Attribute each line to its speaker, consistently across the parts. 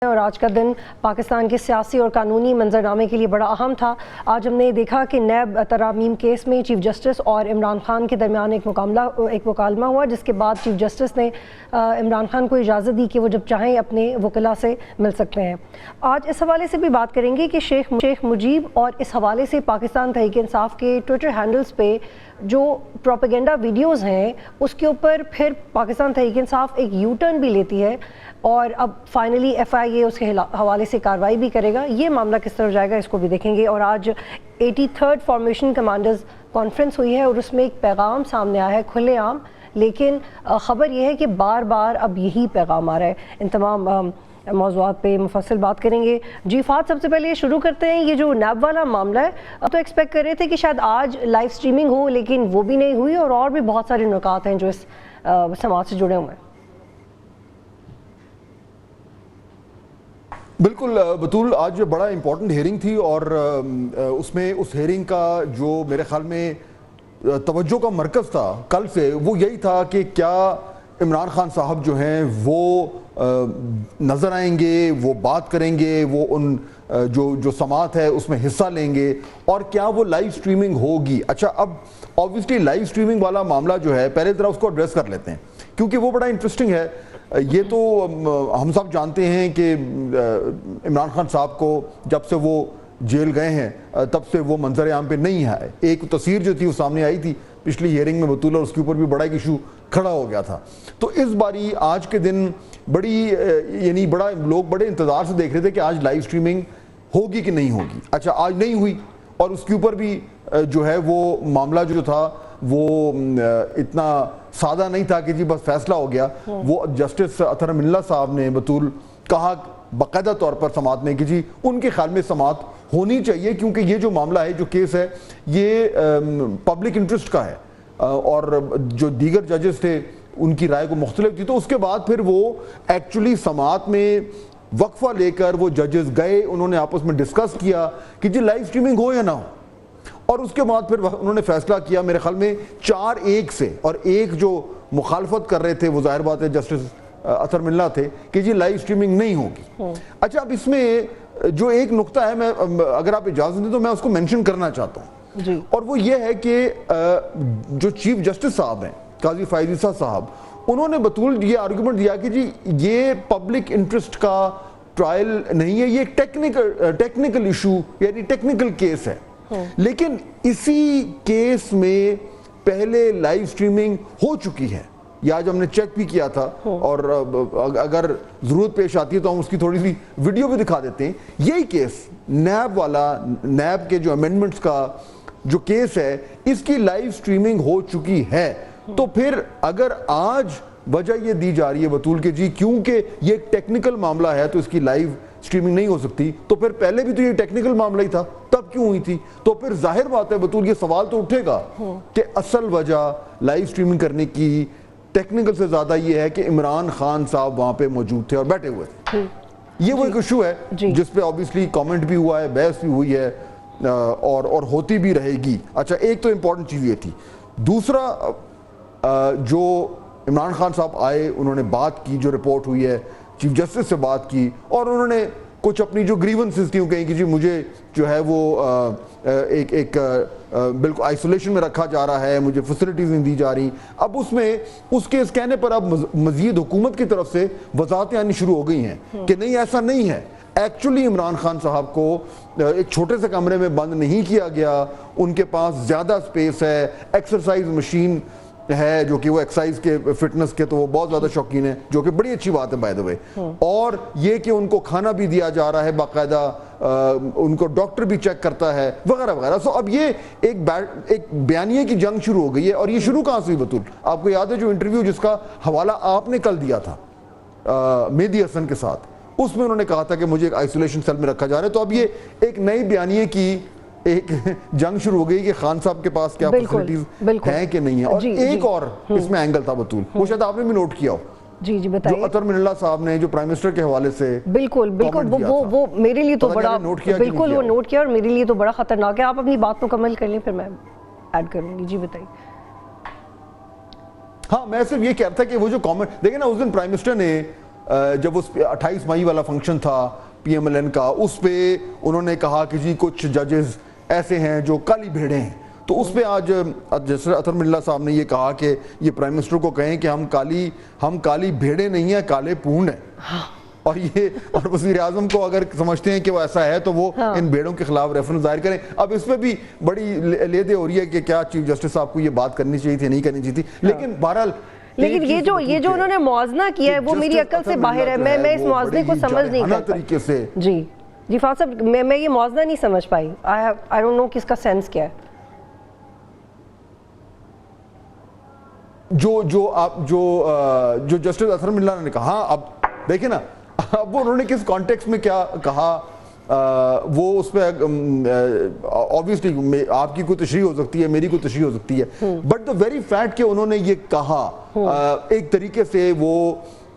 Speaker 1: اور آج کا دن پاکستان کے سیاسی اور قانونی منظرنامے کے لیے بڑا اہم تھا۔ آج ہم نے دیکھا کہ نیب ترامیم کیس میں چیف جسٹس اور عمران خان کے درمیان ایک مکالمہ ہوا، جس کے بعد چیف جسٹس نے عمران خان کو اجازت دی کہ وہ جب چاہیں اپنے وکلاء سے مل سکتے ہیں۔ آج اس حوالے سے بھی بات کریں گے کہ شیخ مجیب اور اس حوالے سے پاکستان تحریک انصاف کے ٹویٹر ہینڈلز پہ جو پروپیگنڈا ویڈیوز ہیں اس کے اوپر پھر پاکستان تحریک انصاف ایک یو ٹرن بھی لیتی ہے اور اب فائنلی ایف آئی اے اس کے حوالے سے کارروائی بھی کرے گا۔ یہ معاملہ کس طرح جائے گا اس کو بھی دیکھیں گے۔ اور آج 83rd فارمیشن کمانڈرز کانفرنس ہوئی ہے اور اس میں ایک پیغام سامنے آیا ہے کھلے عام، لیکن خبر یہ ہے کہ بار بار اب یہی پیغام آ رہا ہے۔ ان تمام موضوعات پہ مفصل بات کریں گے۔ جی فات، سب سے پہلے یہ شروع کرتے ہیں، یہ جو نیب والا معاملہ ہے، اب تو ایکسپیکٹ کر رہے تھے کہ شاید آج لائیو سٹریمنگ ہو، لیکن وہ بھی نہیں ہوئی اور بھی بہت سارے نکات ہیں جو اس سماعت سے جڑے ہوئے ہیں۔
Speaker 2: بالکل بطول، آج بڑا امپورٹنٹ ہیئرنگ تھی اور اس میں اس ہیئرنگ کا جو میرے خیال میں توجہ کا مرکز تھا کل سے وہ یہی تھا کہ کیا عمران خان صاحب جو ہیں وہ نظر آئیں گے، وہ بات کریں گے، وہ ان جو سماعت ہے اس میں حصہ لیں گے، اور کیا وہ لائیو سٹریمنگ ہوگی۔ اچھا، اب آبویسلی لائیو سٹریمنگ والا معاملہ جو ہے پہلے ذرا اس کو ایڈریس کر لیتے ہیں کیونکہ وہ بڑا انٹرسٹنگ ہے۔ یہ تو ہم سب جانتے ہیں کہ عمران خان صاحب کو جب سے وہ جیل گئے ہیں تب سے وہ منظر عام پہ نہیں آئے۔ ایک تصویر جو تھی وہ سامنے آئی تھی پچھلی ہیئرنگ میں بطول، اور اس کے اوپر بھی بڑا ایک ایشو کھڑا ہو گیا تھا۔ تو اس باری آج کے دن لوگ بڑے انتظار سے دیکھ رہے تھے کہ آج لائیو سٹریمنگ ہوگی کہ نہیں ہوگی۔ اچھا، آج نہیں ہوئی اور اس کے اوپر بھی جو ہے وہ معاملہ جو تھا وہ اتنا سادہ نہیں تھا کہ جی بس فیصلہ ہو گیا۔ وہ جسٹس اطہر امین اللہ صاحب نے بطول کہا باقاعدہ طور پر سماعت میں کہ جی ان کے خیال میں سماعت ہونی چاہیے کیونکہ یہ جو معاملہ ہے، جو کیس ہے، یہ پبلک انٹرسٹ کا ہے اور جو دیگر ججز تھے ان کی رائے کو مختلف تھی۔ تو اس کے بعد پھر وہ ایکچولی سماعت میں وقفہ لے کر وہ ججز گئے، انہوں نے آپس میں ڈسکس کیا کہ جی لائیو سٹریمنگ ہو یا نہ ہو، اور اس کے بعد پھر انہوں نے فیصلہ کیا میرے خیال میں 4-1 سے، اور ایک جو مخالفت کر رہے تھے وہ ظاہر بات ہے جسٹس اطہر امین اللہ تھے کہ جی لائیو سٹریمنگ نہیں ہوگی۔ اچھا، اب اس میں جو ایک نقطہ ہے، میں اگر آپ اجازت دیں تو میں اس کو مینشن کرنا چاہتا ہوں جی، اور وہ یہ ہے کہ جو چیف جسٹس صاحب ہیں قاضی فائز عیسیٰ صاحب، انہوں نے بطول یہ آرگومنٹ دیا کہ جی یہ پبلک انٹرسٹ کا ٹرائل نہیں ہے، یہ ایک ٹیکنیکل ایشو یعنی ٹیکنیکل کیس ہے، لیکن اسی کیس میں پہلے لائیو سٹریمنگ ہو چکی ہے۔ یہ آج ہم نے چیک بھی کیا تھا اور اگر ضرورت پیش آتی ہے تو ہم اس کی تھوڑی سی ویڈیو بھی دکھا دیتے ہیں۔ یہی کیس نیب والا، نیب کے جو امینڈمنٹس کا جو کیس ہے، اس کی لائیو سٹریمنگ ہو چکی ہے۔ تو پھر اگر آج وجہ یہ دی جا رہی ہے بطول کہ جی کیونکہ یہ ایک ٹیکنیکل معاملہ ہے تو اس کی لائیو سٹریمنگ نہیں ہو سکتی، تو پھر پہلے بھی تو یہ ٹیکنیکل معاملہ ہی تھا، تب کیوں ہوئی تھی؟ تو پھر ظاہر بات ہے بطول یہ سوال تو اٹھے گا کہ اصل وجہ لائیو سٹریمنگ کرنے کی ٹیکنیکل سے زیادہ یہ ہے کہ عمران خان صاحب وہاں پہ موجود تھے اور بیٹھے ہوئے تھے۔ یہ وہ ایک ایشو ہے جس پہ obviously کامنٹ بھی ہوا ہے، بحث بھی ہوئی ہے اور ہوتی بھی رہے گی۔ اچھا، ایک تو امپورٹنٹ چیز یہ تھی۔ دوسرا، جو عمران خان صاحب آئے، انہوں نے بات کی، جو رپورٹ ہوئی ہے چیف جسٹس سے بات کی، اور انہوں نے کچھ اپنی جو گریونسز تھیں کہیں کہ جی مجھے جو ہے وہ ایک بالکل آئسولیشن میں رکھا جا رہا ہے، مجھے فیسلٹیز نہیں دی جا رہی۔ اب اس میں اس کیس کہنے پر اب مزید حکومت کی طرف سے وضاحتیں آنی شروع ہو گئی ہیں کہ نہیں، ایسا نہیں ہے۔ ایکچولی عمران خان صاحب کو ایک چھوٹے سے کمرے میں بند نہیں کیا گیا، ان کے پاس زیادہ سپیس ہے، ایکسرسائز مشین ہے، جو کہ وہ ایکسرسائز کے فٹنس کے تو وہ بہت زیادہ شوقین ہیں، جو کہ بڑی اچھی بات ہے بائی دا وے، اور یہ کہ ان کو کھانا بھی دیا جا رہا ہے باقاعدہ، ان کو ڈاکٹر بھی چیک کرتا ہے وغیرہ وغیرہ۔ سو اب یہ ایک بیانیے کی جنگ شروع ہو گئی ہے، اور یہ شروع کہاں سے ہوئی بطول؟ آپ کو یاد ہے جو انٹرویو جس کا حوالہ آپ نے کل دیا تھا مہدی حسن کے ساتھ، اس میں انہوں نے کہا تھا کہ مجھے ایک آئسولیشن سیل میں رکھا جا رہا ہے۔ تو اب یہ ایک نئی بیانیے کی ایک جنگ شروع ہو گئی کہ خان صاحب کے پاس کیا فیسلٹیز ہیں کہ نہیں ہیں۔ اور ایک اور اس میں اینگل تھا بطول، وہ شاید آپ نے بھی نوٹ کیا ہو،
Speaker 1: جی بتائیے،
Speaker 2: جو اطہر امین اللہ صاحب نے جو پرائم منسٹر کے حوالے سے
Speaker 1: بالکل وہ میرے لیے تو بڑا، بالکل وہ نوٹ کیا اور میرے لیے تو بڑا خطرناک ہے۔ آپ اپنی بات مکمل کر لیں پھر میں ایڈ کروں گی۔ جی بتائیے۔
Speaker 2: ہاں، میں صرف یہ کہتا تھا کہ وہ جو کامنٹ دیکھیں نا، اس دن پرائم منسٹر نے جب اس پہ 28 مئی والا فنکشن تھا PMLN کا, اس پہ انہوں نے کہا کہ جی کچھ ججز ایسے ہیں جو کالی بھیڑیں ہیں, تو اس پہ آج جسٹس اطہر من اللہ صاحب نے یہ کہا کہ یہ پرائم منسٹر کو کہیں کہ ہم کالی بھیڑیں نہیں ہیں, کالے پونڈ ہیں. اور وزیر اعظم کو اگر سمجھتے ہیں کہ وہ ایسا ہے تو وہ ان بھیڑوں کے خلاف ریفرنس ظاہر کریں. اب اس پہ بھی بڑی لیدے ہو رہی ہے کہ کیا چیف جسٹس صاحب کو یہ بات کرنی چاہیے تھی, نہیں کرنی چاہیے تھی, لیکن بہرحال
Speaker 1: لیکن یہ جو انہوں نے موازنہ کیا ہے وہ میری عقل سے باہر ہے. میں اس موازنے کو سمجھ نہیں کرتا. جی فاضل صاحب, میں یہ موازنہ نہیں سمجھ پائی. آئی ڈونٹ نو کہ اس کا سینس کیا ہے.
Speaker 2: جو جسٹس اطہر من اللہ نے کہا, اب دیکھیں نا, اب انہوں نے کس کانٹیکس میں کیا کہا, وہ اس پہ obviously آپ کی کوئی تشریح ہو سکتی ہے, میری کوئی تشریح ہو سکتی ہے, بٹ the very fact کہ انہوں نے یہ کہا, ایک طریقے سے وہ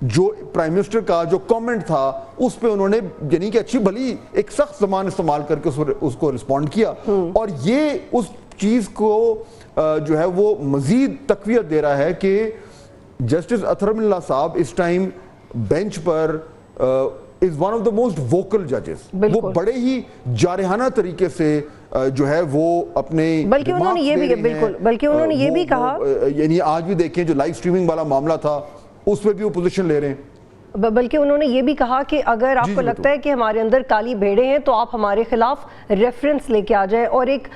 Speaker 2: جو پرائم منسٹر کا جو کامنٹ تھا اس پہ انہوں نے یعنی کہ اچھی بھلی ایک سخت زبان استعمال کر کے اس کو رسپونڈ کیا, اور یہ اس چیز کو جو ہے وہ مزید تقویت دے رہا ہے کہ جسٹس اطہر من اللہ صاحب اس ٹائم بینچ پر is one of the most vocal judges. وہ بڑے ہی جارحانہ طریقے سے جو ہے وہ اپنے
Speaker 1: بلکہ انہوں نے یہ بھی کہا,
Speaker 2: یعنی آج بھی دیکھیں جو لائیو سٹریمنگ والا معاملہ تھا اس پہ بھی وہ پوزیشن لے رہے ہیں,
Speaker 1: بلکہ انہوں نے یہ بھی کہا کہ اگر آپ کو لگتا ہے کہ ہمارے اندر کالی بھیڑیں ہیں تو آپ ہمارے خلاف ریفرنس لے کے آ جائیں. اور ایک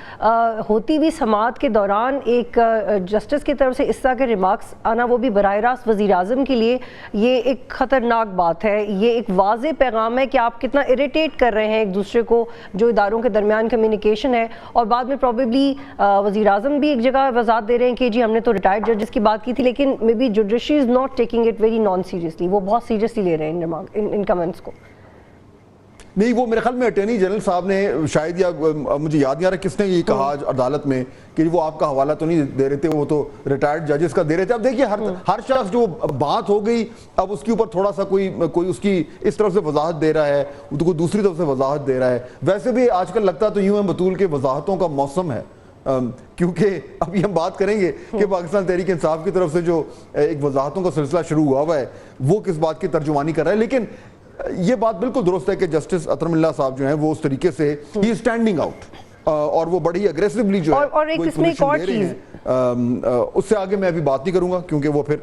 Speaker 1: ہوتی ہوئی سماعت کے دوران ایک جسٹس کی طرف سے اس طرح کے ریمارکس آنا, وہ بھی براہ راست وزیر اعظم کے لیے یہ ایک خطرناک بات ہے. یہ ایک واضح پیغام ہے کہ آپ کتنا اریٹیٹ کر رہے ہیں ایک دوسرے کو, جو اداروں کے درمیان کمیونیکیشن ہے. اور بعد میں پروبیبلی وزیر اعظم بھی ایک جگہ وضاحت دے رہے ہیں کہ جی ہم نے تو ریٹائرڈ ججز کی بات کی تھی, لیکن maybe judiciary is not taking it very non seriously. وہ بہت سیریسلی لے رہے ہیں ان کمنٹس کو.
Speaker 2: نہیں, وہ میرے خیال میں اٹارنی جنرل صاحب نے شاید, یا مجھے یاد نہیں آ رہا کس نے یہ کہا عدالت میں کہ وہ آپ کا حوالہ تو نہیں دے رہے تھے, وہ تو ریٹائرڈ ججز کا دے رہے تھے. اب دیکھیے ہر شخص جو بات ہو گئی اب اس کے اوپر تھوڑا سا کوئی اس کی اس طرف سے وضاحت دے رہا ہے, کوئی دوسری طرف سے وضاحت دے رہا ہے. ویسے بھی آج کل لگتا تو یوں ہے بطول کے وضاحتوں کا موسم ہے, کیونکہ ابھی ہم بات کریں گے کہ پاکستان تحریک انصاف کی طرف سے جو ایک وضاحتوں کا سلسلہ شروع ہوا ہے وہ کس بات کی ترجمانی کر رہا ہے. لیکن یہ بات بالکل درست ہے کہ جسٹس اطہر من اللہ صاحب جو ہیں وہ اس طریقے سے ہی اسٹینڈنگ آؤٹ, اور وہ بڑی اگریسولی جو ہے
Speaker 1: اور ایک اس میں ایک اور چیز,
Speaker 2: اس سے آگے میں ابھی بات نہیں کروں گا کیونکہ وہ پھر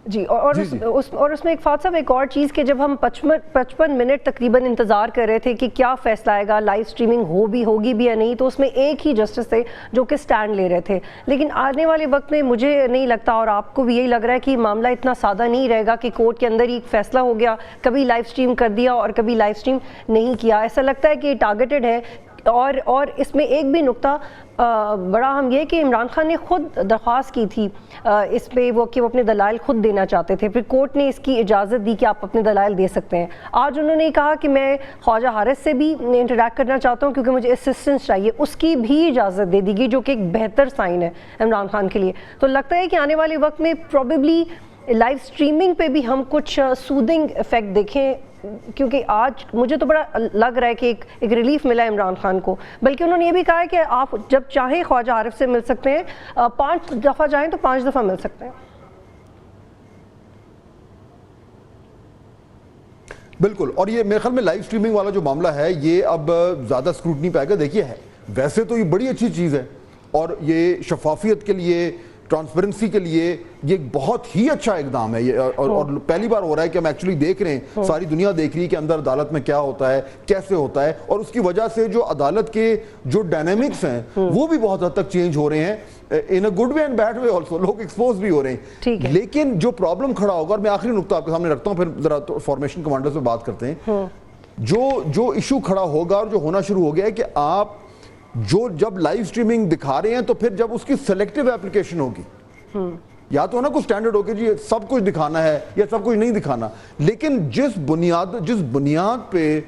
Speaker 1: جی. اور اس میں ایک فاضل صاحب ایک اور چیز کہ جب ہم 55 منٹ تقریباً انتظار کر رہے تھے کہ کیا فیصلہ آئے گا, لائیو سٹریمنگ ہوگی بھی یا نہیں, تو اس میں ایک ہی جسٹس تھے جو کہ سٹینڈ لے رہے تھے. لیکن آنے والے وقت میں مجھے نہیں لگتا, اور آپ کو بھی یہی لگ رہا ہے کہ معاملہ اتنا سادہ نہیں رہے گا کہ کورٹ کے اندر ہی ایک فیصلہ ہو گیا, کبھی لائیو سٹریم کر دیا اور کبھی لائیو سٹریم نہیں کیا. ایسا لگتا ہے کہ یہ ٹارگیٹڈ ہے. اور اس میں ایک بھی نقطہ بڑا اہم یہ کہ عمران خان نے خود درخواست کی تھی اس پہ کہ وہ اپنے دلائل خود دینا چاہتے تھے, پھر کورٹ نے اس کی اجازت دی کہ آپ اپنے دلائل دے سکتے ہیں. آج انہوں نے کہا کہ میں خواجہ حارث سے بھی انٹریکٹ کرنا چاہتا ہوں کیونکہ مجھے اسسٹنس چاہیے, اس کی بھی اجازت دے دی گئی, جو کہ ایک بہتر سائن ہے عمران خان کے لیے. تو لگتا ہے کہ آنے والے وقت میں پروبیبلی لائیو سٹریمنگ پہ بھی ہم کچھ سودنگ افیکٹ دیکھیں, کیونکہ آج مجھے تو بڑا لگ رہا ہے کہ ایک ریلیف ملا عمران خان کو. بلکہ انہوں نے یہ بھی کہا ہے کہ آپ جب چاہیں خواجہ عارف سے مل سکتے ہیں, 5 دفعہ جائیں تو 5 دفعہ مل سکتے ہیں.
Speaker 2: بالکل. اور یہ میرے خیال میں لائیو سٹریمنگ والا جو معاملہ ہے یہ اب زیادہ سکروٹنی پائے گا. دیکھیے ویسے تو یہ بڑی اچھی چیز ہے, اور یہ شفافیت کے لیے, ٹرانسپیرنسی کے لیے یہ بہت ہی اچھا اقدام ہے, اور پہلی بار ہو رہا ہے کہ ہم ایکچولی دیکھ رہے ہیں, ساری دنیا دیکھ رہی ہے کہ اندر عدالت میں کیا ہوتا ہے, کیسے ہوتا ہے, اور اس کی وجہ سے جو عدالت کے جو ڈائنامکس ہیں وہ بھی بہت حد تک چینج ہو رہے ہیں, in a good way and bad way also, لوگ ایکسپوز بھی ہو رہے ہیں. لیکن جو پرابلم کھڑا ہوگا, اور میں آخری نقطہ آپ کے سامنے رکھتا ہوں پھر ذرا فارمیشن کمانڈر سے بات کرتے ہیں, جو ایشو کھڑا ہوگا اور جو ہونا شروع ہو گیا ہے کہ آپ جب لائیو سٹریمنگ دکھا رہے ہیں تو پھر جب اس کی سلیکٹیو اپلیکیشن ہوگی, یا تو نا کوئی سٹینڈرڈ ہو کہ جی سب کچھ دکھانا ہے یا سب کچھ نہیں دکھانا, لیکن جس بنیاد پہ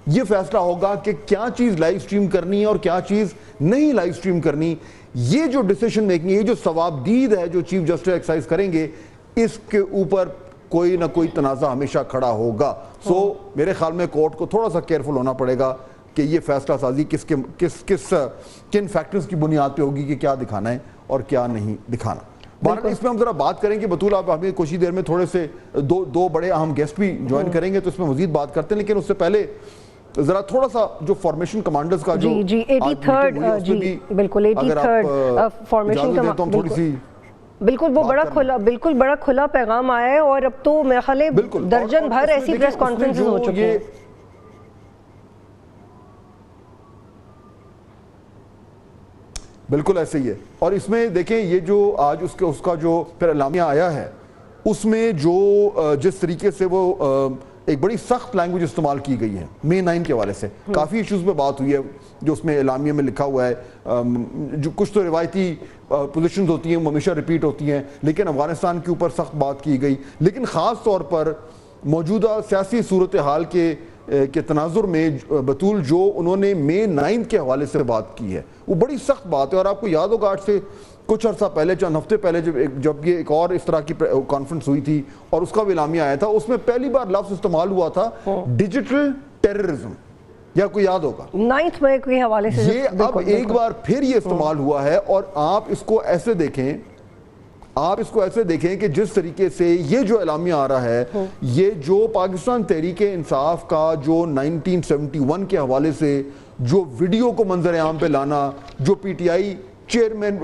Speaker 2: یہ فیصلہ ہوگا کہ کیا چیز لائیو سٹریم کرنی ہے اور کیا چیز نہیں لائیو سٹریم کرنی, یہ جو ڈیسیشن میکنگ, یہ جو ثوابدید ہے جو چیف جسٹس ایکسرسائز کریں گے, اس کے اوپر کوئی نہ کوئی تنازع ہمیشہ کھڑا ہوگا. سو میرے خیال میں کورٹ کو تھوڑا سا کیئرفل ہونا پڑے گا کہ یہ فیصلہ سازی کن فیکٹرز کی بنیاد پہ ہوگی کہ کیا دکھانا ہے اور کیا نہیں دکھانا. بہرحال اس میں ہم ذرا بات کریں گے بطول, آپ ہمیں کچھ ہی دیر میں تھوڑے سے دو بڑے اہم گیسٹ بھی جوائن کریں گے تو اس میں مزید بات کرتے ہیں, لیکن اس سے پہلے ذرا تھوڑا سا جو فارمیشن کمانڈرز کا جو
Speaker 1: جی 83rd جی بالکل 83rd فارمیشن کا
Speaker 2: تھوڑی سی
Speaker 1: بالکل وہ بڑا کھلا پیغام آیا ہے, اور اب تو میرے خیال ہے درجن بھر ایسی پریس کانفرنسز ہو چکے ہیں.
Speaker 2: بالکل ایسے ہی ہے, اور اس میں دیکھیں یہ جو آج اس کا جو پھر اعلامیہ آیا ہے اس میں جو جس طریقے سے وہ ایک بڑی سخت لینگویج استعمال کی گئی ہے مئی 9 کے حوالے سے, کافی ایشوز پہ بات ہوئی ہے جو اس میں اعلامیہ میں لکھا ہوا ہے, جو کچھ تو روایتی پوزیشنز ہوتی ہیں وہ ہمیشہ ریپیٹ ہوتی ہیں, لیکن افغانستان کے اوپر سخت بات کی گئی, لیکن خاص طور پر موجودہ سیاسی صورتحال کے تناظر میں بطول جو انہوں نے مئی 9 کے حوالے سے بات کی ہے وہ بڑی سخت بات ہے. اور آپ کو یاد ہوگا آج سے کچھ عرصہ پہلے, چند ہفتے پہلے جب یہ ایک اور اس طرح کی کانفرنس ہوئی تھی اور اس کا بھی اعلامیہ آیا تھا, اس میں پہلی بار لفظ استعمال ہوا تھا ڈیجیٹل ٹیررزم, یا کوئی یاد ہوگا
Speaker 1: 9 مئی کے حوالے سے
Speaker 2: یہ اب ایک بار پھر یہ استعمال ہوا ہے. اور آپ اس کو ایسے دیکھیں کہ جس طریقے سے یہ جو اعلامیہ آ رہا ہے, یہ جو پاکستان تحریک انصاف کا جو 1971 کے حوالے سے جو ویڈیو کو منظر عام پہ لانا, جو پی ٹی آئی چیئرمین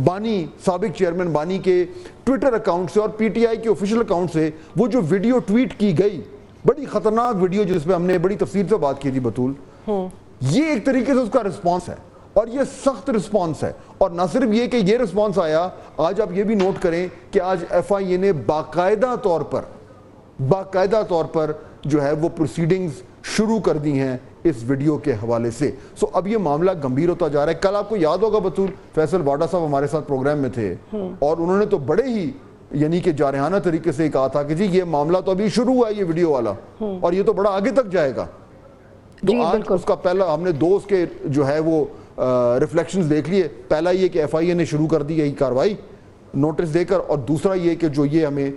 Speaker 2: بانی, سابق چیئرمین بانی کے ٹویٹر اکاؤنٹ سے اور پی ٹی آئی کے آفیشیل اکاؤنٹ سے وہ جو ویڈیو ٹویٹ کی گئی, بڑی خطرناک ویڈیو جس پہ ہم نے بڑی تفصیل سے بات کی تھی بطول, یہ ایک طریقے سے اس کا رسپانس ہے, اور یہ سخت رسپانس ہے. اور نہ صرف یہ کہ یہ رسپانس آیا, آج آپ یہ بھی نوٹ کریں کہ آج ایف آئی اے نے باقاعدہ طور پر جو ہے وہ پروسیڈنگز شروع کر دی ہیں اس ویڈیو کے حوالے سے. سو اب یہ معاملہ گمبھیر ہوتا جا رہا ہے. کل آپ کو یاد ہوگا بطول فیصل واڈا صاحب ہمارے ساتھ پروگرام میں تھے, اور انہوں نے تو بڑے ہی یعنی کہ جارحانہ طریقے سے کہا تھا کہ جی یہ معاملہ تو ابھی شروع ہوا ہے یہ ویڈیو والا, اور یہ تو بڑا آگے تک جائے گا. تو آج اس کا پہلا ہم نے دو اس کے جو ہے وہ ریفلیکشنز دیکھ لیے. پہلا یہ کہ ایف آئی اے نے شروع کر دی یہی کاروائی نوٹس دے کر, اور دوسرا یہ کہ جو یہ ہمیں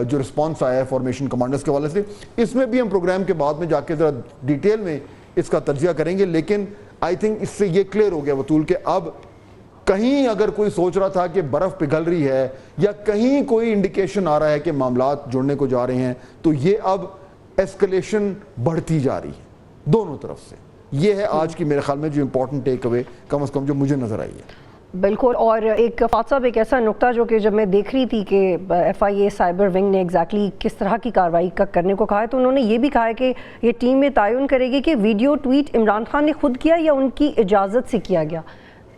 Speaker 2: جو رسپانس آیا ہے فارمیشن کمانڈرز کے حوالے سے, اس میں بھی ہم پروگرام کے بعد میں جا کے ذرا ڈیٹیل میں اس کا تجزیہ کریں گے. لیکن آئی تھنک اس سے یہ کلیئر ہو گیا بطول کہ اب کہیں اگر کوئی سوچ رہا تھا کہ برف پگھل رہی ہے یا کہیں کوئی انڈیکیشن آ رہا ہے کہ معاملات جڑنے کو جا رہے ہیں, تو یہ اب ایسکلیشن بڑھتی جا رہی ہے دونوں طرف سے. یہ ہے آج کی میرے خیال میں جو امپورٹنٹ ٹیک اوے کم از کم جو مجھے نظر آئی ہے.
Speaker 1: بالکل. اور ایک فاط صاحب ایک ایسا نقطہ جو کہ جب میں دیکھ رہی تھی کہ F I A cyber wing نے ایگزیکٹلی کس طرح کی کارروائی کرنے کو کہا ہے, تو انہوں نے یہ بھی کہا ہے کہ یہ ٹیم میں تعین کرے گی کہ ویڈیو ٹویٹ عمران خان نے خود کیا یا ان کی اجازت سے کیا گیا.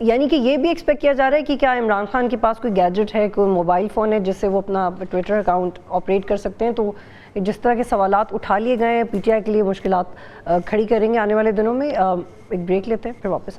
Speaker 1: یعنی کہ یہ بھی ایکسپیکٹ کیا جا رہا ہے کہ کیا عمران خان کے پاس کوئی گیجٹ ہے, کوئی موبائل فون ہے جس سے وہ اپنا ٹویٹر اکاؤنٹ آپریٹ کر سکتے ہیں. تو جس طرح کے سوالات اٹھا لیے گئے ہیں پی ٹی آئی کے لیے مشکلات کھڑی کریں گے آنے والے دنوں میں. ایک بریک لیتے ہیں پھر واپس آئیں.